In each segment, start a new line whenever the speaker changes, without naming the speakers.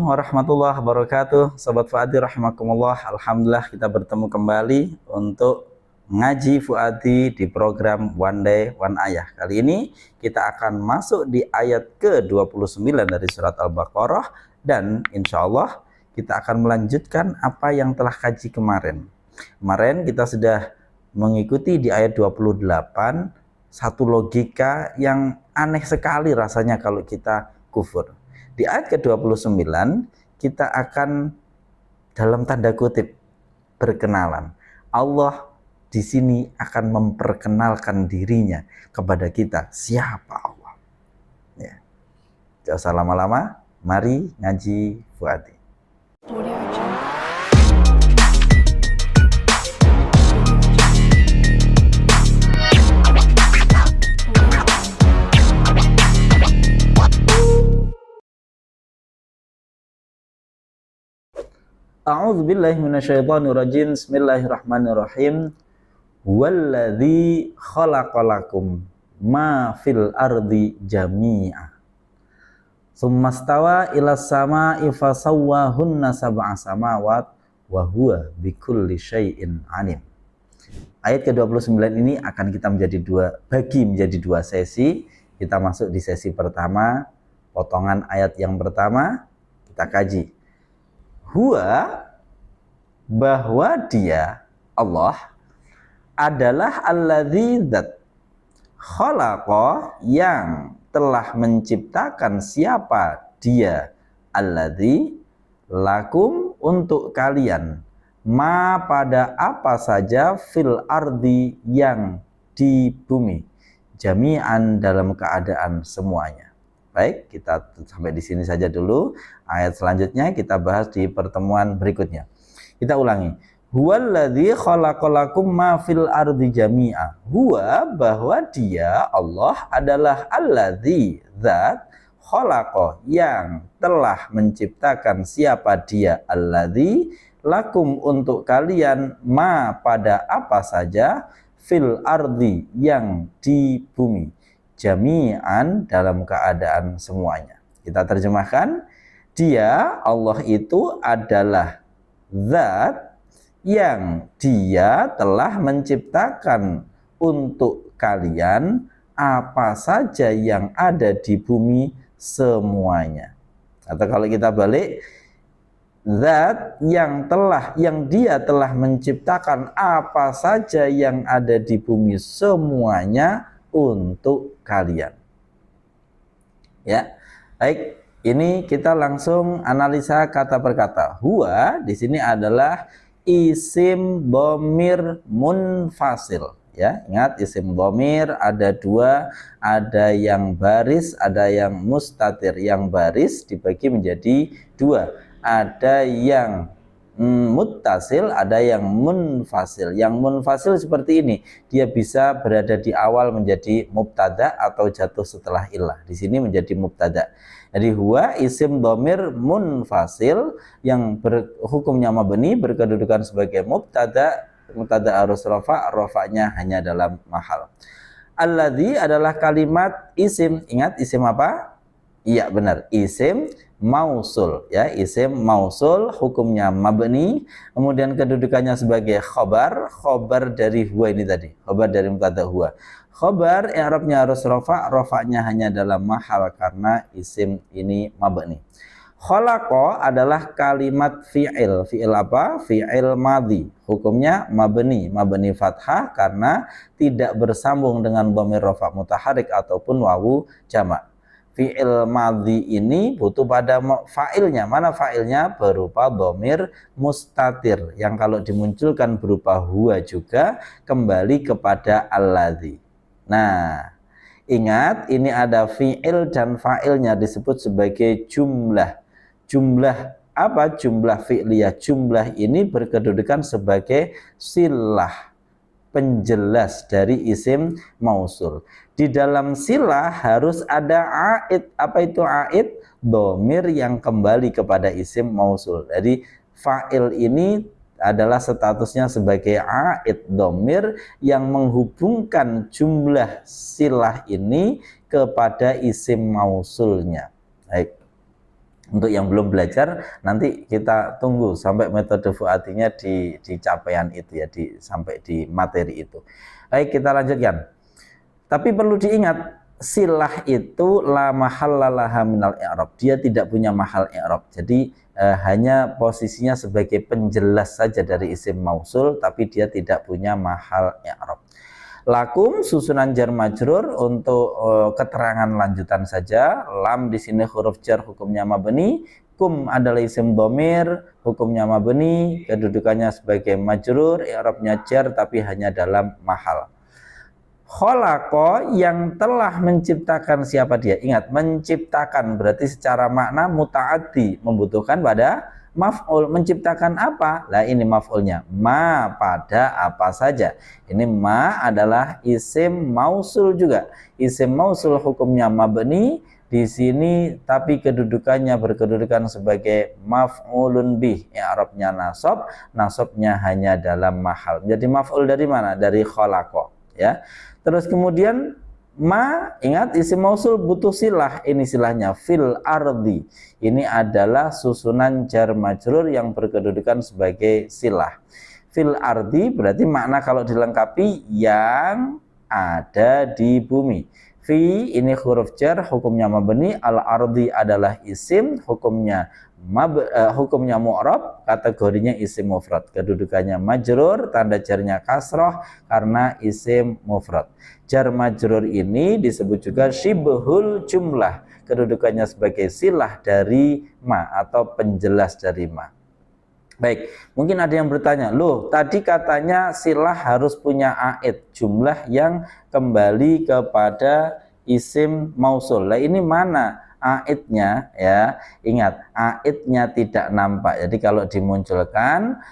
warahmatullahi wabarakatuh. Sobat Fuadi rahimakumullah. Alhamdulillah kita bertemu kembali untuk ngaji Fuadi di program One Day One Ayah. Kali ini kita akan masuk di ayat ke-29 dari surat Al-Baqarah, dan insya Allah kita akan melanjutkan apa yang telah kaji kemarin. Kemarin kita sudah mengikuti di ayat 28 satu logika yang aneh sekali rasanya kalau kita kufur. Di ayat ke-29 kita akan dalam tanda kutip berkenalan. Allah di sini akan memperkenalkan dirinya kepada kita. Siapa Allah? Ya. Jangan usah lama-lama, mari ngaji Fuadi. A'udzubillahi minasyaitonirrajim. Bismillahirrahmanirrahim. Walladzi khalaqalakum ma fil ardi jami'a. Tsummastawa ilas sama'i fasawwahunna sab'a samawat wa huwa bikulli syai'in 'alim. Ayat ke-29 ini akan kita menjadi dua sesi. Kita masuk di sesi pertama, potongan ayat yang pertama kita kaji. Huwa, bahwa dia Allah adalah alladzi zat khalaqa, yang telah menciptakan. Siapa dia? Alladzi, lakum, untuk kalian, ma, pada apa saja, fil ardi, yang di bumi, jami'an, dalam keadaan semuanya. Baik, kita sampai di sini saja dulu. Ayat selanjutnya kita bahas di pertemuan berikutnya. Kita ulangi. Huwallazi khalaqalakum ma fil ardi jami'a. Huwa, bahwa dia Allah adalah allazi, zat, khalaqa, yang telah menciptakan. Siapa dia? Allazi, lakum, untuk kalian, ma, pada apa saja, fil ardi, yang di bumi, jami'an, dalam keadaan semuanya. Kita terjemahkan, dia Allah itu adalah zat yang dia telah menciptakan untuk kalian apa saja yang ada di bumi semuanya. Atau kalau kita balik, zat yang dia telah menciptakan apa saja yang ada di bumi semuanya untuk kalian. Ya, baik. Ini kita langsung analisa kata per kata. Huwa di sini adalah isim dhamir munfasil. Ya, ingat isim dhamir ada dua, ada yang baris, ada yang mustatir. Yang baris dibagi menjadi dua. Ada yang muttasil, ada yang munfasil. Yang munfasil seperti ini, dia bisa berada di awal menjadi mubtada atau jatuh setelah illah. Di sini menjadi mubtada. Jadi huwa isim dhamir munfasil yang hukumnya mabni, berkedudukan sebagai mubtada. Mubtada harus rafa, rafanya hanya dalam mahal. Alladzi adalah kalimat isim. Ingat isim apa? Iya benar, isim mausul, ya, isim mausul, hukumnya mabni, kemudian kedudukannya sebagai khobar dari huwa ini tadi, khobar dari mubtada huwa. Khobar i'rabnya harus rafa, rafanya hanya dalam mahal karena isim ini mabni. Khalaqa adalah kalimat fi'il. Fi'il apa? Fi'il madhi. Hukumnya mabni fathah karena tidak bersambung dengan dhamir rafa mutaharrik ataupun wawu jamak. Fi'il madhi ini butuh pada fa'ilnya. Mana fa'ilnya? Berupa dhamir mustatir, yang kalau dimunculkan berupa huwa juga kembali kepada alladzi. Nah, ingat ini ada fi'il dan fa'ilnya disebut sebagai jumlah. Jumlah apa? Jumlah fi'liyah. Jumlah ini berkedudukan sebagai silah, penjelas dari isim mausul. Di dalam silah harus ada aid. Apa itu aid? Dhamir yang kembali kepada isim mausul. Jadi fa'il ini adalah statusnya sebagai aid, dhamir yang menghubungkan jumlah silah ini kepada isim mausulnya. Baik. Untuk yang belum belajar, nanti kita tunggu sampai metode fuadinya di capaian itu ya, sampai di materi itu. Baik, kita lanjutkan. Tapi perlu diingat, silah itu la mahallalaha minal i'rab. Dia tidak punya mahal i'rab. Jadi hanya posisinya sebagai penjelas saja dari isim mausul, tapi dia tidak punya mahal i'rab. Lakum susunan jar majrur untuk keterangan lanjutan saja. Lam di sini huruf jar, hukumnya mabni. Kum adalah isim dhamir, hukumnya mabni, kedudukannya sebagai majrur, i'rabnya jar tapi hanya dalam mahal. Khalaqa yang telah menciptakan, siapa dia? Ingat, menciptakan berarti secara makna muta'addi, membutuhkan pada maf'ul. Menciptakan apa? Lah ini maf'ulnya, ma, pada apa saja. Ini ma adalah isim mausul juga. Isim mausul hukumnya mabni di sini, tapi kedudukannya berkedudukan sebagai maf'ulun bih. I'rabnya nasab, nasabnya hanya dalam mahal. Jadi maf'ul dari mana? Dari khalaqa, ya. Terus kemudian ma, ingat isim mausul butuh silah. Ini silahnya fil ardi. Ini adalah susunan jar majrur yang berkedudukan sebagai silah. Fil ardi berarti makna kalau dilengkapi yang ada di bumi. Fi ini huruf jar, hukumnya mabni. Al ardi adalah isim, hukumnya mu'rab, kategorinya isim mufrad, kedudukannya majrur, tanda jarnya kasroh karena isim mufrad. Jar majrur ini disebut juga syibhul jumlah, kedudukannya sebagai silah dari ma atau penjelas dari ma. Baik, mungkin ada yang bertanya, loh tadi katanya silah harus punya aid, jumlah yang kembali kepada isim mausul. Lah ini mana aidnya, ya? Ingat, aidnya tidak nampak. Jadi kalau dimunculkan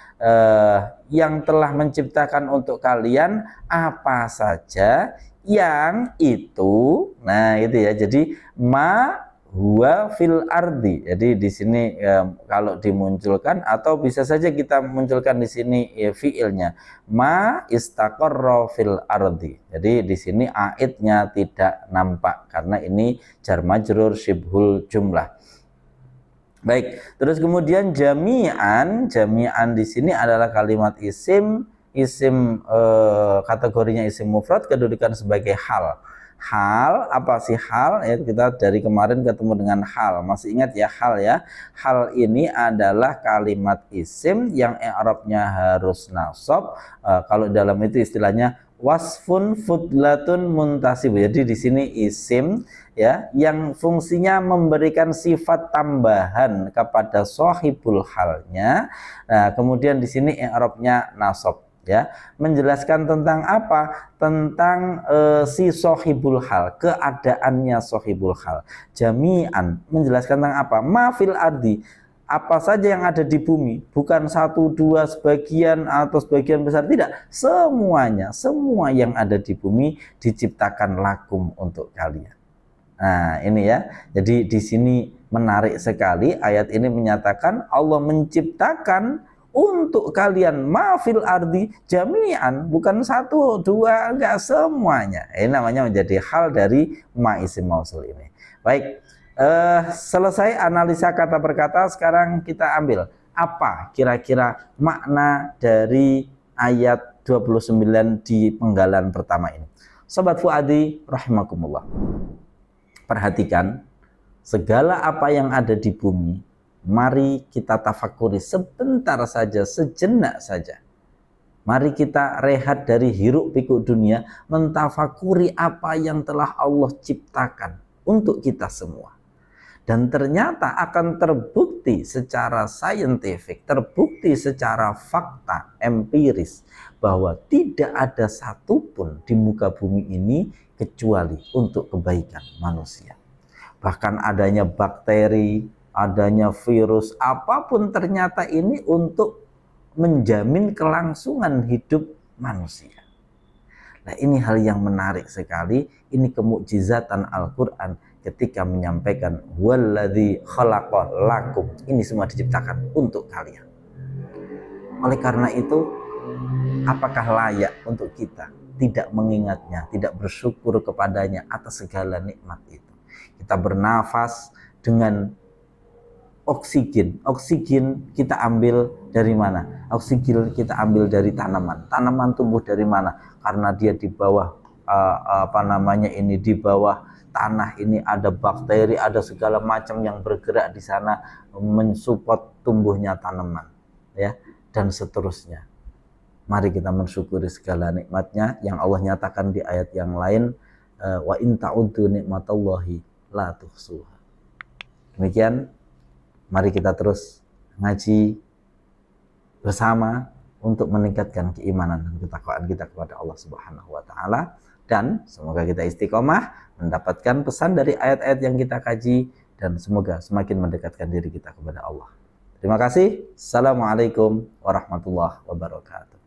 yang telah menciptakan untuk kalian apa saja yang itu, nah itu ya. Jadi ma huwa fil ardi. Jadi di sini kalau dimunculkan, atau bisa saja kita munculkan di sini fiilnya ma istaqarra fil ardi. Jadi di sini aidnya tidak nampak karena ini jar majrur syibhul jumlah. Baik, terus kemudian jami'an di sini adalah kalimat isim kategorinya isim mufrad, kedudukan sebagai hal. Hal, apa sih hal? Ya, kita dari kemarin ketemu dengan hal. Masih ingat ya hal ya? Hal ini adalah kalimat isim yang i'rabnya harus nasab. Kalau dalam itu istilahnya wasfun fudlatun muntasib. Jadi di sini isim ya yang fungsinya memberikan sifat tambahan kepada sahibul halnya. Nah, kemudian di sini i'rabnya nasab. Ya, menjelaskan tentang apa? Tentang si sohibul hal, keadaannya sohibul hal. Jami'an menjelaskan tentang apa? Ma fil ardi, apa saja yang ada di bumi, bukan satu dua sebagian atau sebagian besar, tidak, semuanya, semua yang ada di bumi diciptakan lakum untuk kalian. Nah ini ya, jadi di sini menarik sekali ayat ini menyatakan Allah menciptakan untuk kalian mafil ardi jami'an, bukan satu dua, enggak, semuanya. Ini namanya menjadi hal dari ma isim mausul ini. Baik, selesai analisa kata per kata. Sekarang kita ambil apa kira-kira makna dari ayat 29 di penggalan pertama ini. Sobat Fuadi rahimakumullah, perhatikan segala apa yang ada di bumi. Mari kita tafakuri sebentar saja, sejenak saja. Mari kita rehat dari hiruk pikuk dunia, mentafakuri apa yang telah Allah ciptakan untuk kita semua. Dan ternyata akan terbukti secara saintifik, terbukti secara fakta empiris bahwa tidak ada satupun di muka bumi ini kecuali untuk kebaikan manusia. Bahkan adanya bakteri, adanya virus, apapun ternyata ini untuk menjamin kelangsungan hidup manusia. Nah ini hal yang menarik sekali. Ini kemukjizatan Al-Quran ketika menyampaikan walladzi khalaqa lakum. Ini semua diciptakan untuk kalian. Oleh karena itu, apakah layak untuk kita tidak mengingatnya, tidak bersyukur kepadanya atas segala nikmat itu? Kita bernafas dengan oksigen. Oksigen kita ambil dari mana? Oksigen kita ambil dari tanaman. Tanaman tumbuh dari mana? Karena dia di bawah di bawah tanah ini ada bakteri, ada segala macam yang bergerak di sana mensupport tumbuhnya tanaman, ya, dan seterusnya. Mari kita mensyukuri segala nikmatnya yang Allah nyatakan di ayat yang lain, wa in ta'uddu nikmatallahi la tuhsuha. Demikian, mari kita terus ngaji bersama untuk meningkatkan keimanan dan ketakwaan kita kepada Allah Subhanahu wa taala, dan semoga kita istiqomah mendapatkan pesan dari ayat-ayat yang kita kaji dan semoga semakin mendekatkan diri kita kepada Allah. Terima kasih. Assalamualaikum warahmatullahi wabarakatuh.